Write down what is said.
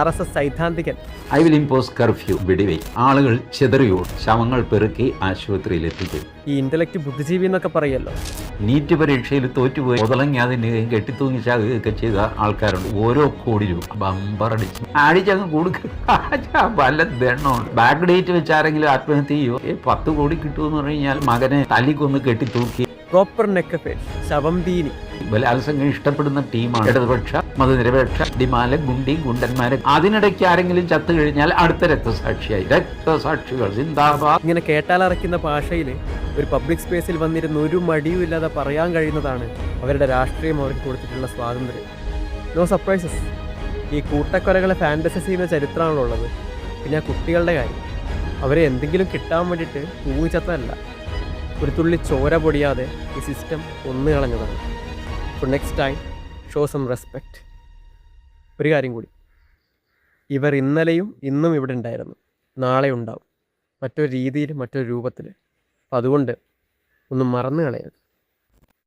RSS സൈദ്ധാന്തികൻ. I will impose curfew, വെടിവെയ്, ആളുകൾ ചിതറിയോടും ശവങ്ങൾ പെറുക്കി ആശുപത്രിയിലെത്തിക്കും. ഈ ഇന്റലക്ട് ബുദ്ധിജീവി എന്നൊക്കെ പറയല്ലോ. നീറ്റ് പരീക്ഷയിൽ തോറ്റുപോയി മുതലങ്ങാതിന് കെട്ടിത്തൂങ്ങി ചാകുകയൊക്കെ ചെയ്ത ആൾക്കാരുണ്ട്. ഓരോ കോടി രൂപ ബമ്പറടിച്ച് അടിച്ചങ്ങ് കൊടുക്കുക. വല്ല ദണ്ണമുണ്ട്. ബാക്ക് ഡേറ്റ് വെച്ച് ആരെങ്കിലും ആത്മഹത്യ ചെയ്യോ? 10 കോടി കിട്ടുമെന്ന് പറഞ്ഞു കഴിഞ്ഞാൽ മകനെ തല്ലിക്കൊന്ന് കെട്ടിത്തൂക്കി. പ്രോപ്പർ നെക്ക് ശവം തീനി. ബലാത്സംഗം ഇഷ്ടപ്പെടുന്ന ടീമാണ് ഇടതുപക്ഷ, മതനിരപേക്ഷ, ഡിമാല, ഗുണ്ടി, ഗുണ്ടന്മാരെ. അതിനിടയ്ക്ക് ആരെങ്കിലും ചത്തു കഴിഞ്ഞാൽ അടുത്ത രക്തസാക്ഷിയായി. രക്തസാക്ഷികൾ സിന്ദാബാദ്. ഇങ്ങനെ കേട്ടാലറയ്ക്കുന്ന ഭാഷയിൽ ഒരു പബ്ലിക് സ്പേസിൽ വന്നിരുന്ന് ഒരു മടിയും ഇല്ലാതെ പറയാൻ കഴിയുന്നതാണ് അവരുടെ രാഷ്ട്രീയം അവർക്ക് കൊടുത്തിട്ടുള്ള സ്വാതന്ത്ര്യം. No surprises. ഈ കൂട്ടക്കൊലകളെ ഫാൻറ്റസൈസ് ചെയ്യുന്ന ചരിത്രമാണല്ലോ ഉള്ളത്. പിന്നെ ആ കുട്ടികളുടെ കാര്യം, അവരെ എന്തെങ്കിലും കിട്ടാൻ വേണ്ടിയിട്ട് തൂങ്ങിച്ചത്തല്ല, ഒരു തുള്ളി ചോര പൊടിയാതെ ഈ സിസ്റ്റം കൊന്നു കളഞ്ഞതാണ്. അപ്പോൾ next time show some respect. ഒരു കാര്യം കൂടി, ഇവർ ഇന്നലെയും ഇന്നും ഇവിടെ ഉണ്ടായിരുന്നു, നാളെ ഉണ്ടാവും, മറ്റൊരു രീതിയിൽ, മറ്റൊരു രൂപത്തിൽ. അപ്പം അതുകൊണ്ട് ഒന്നും മറന്നു കളയരുത്.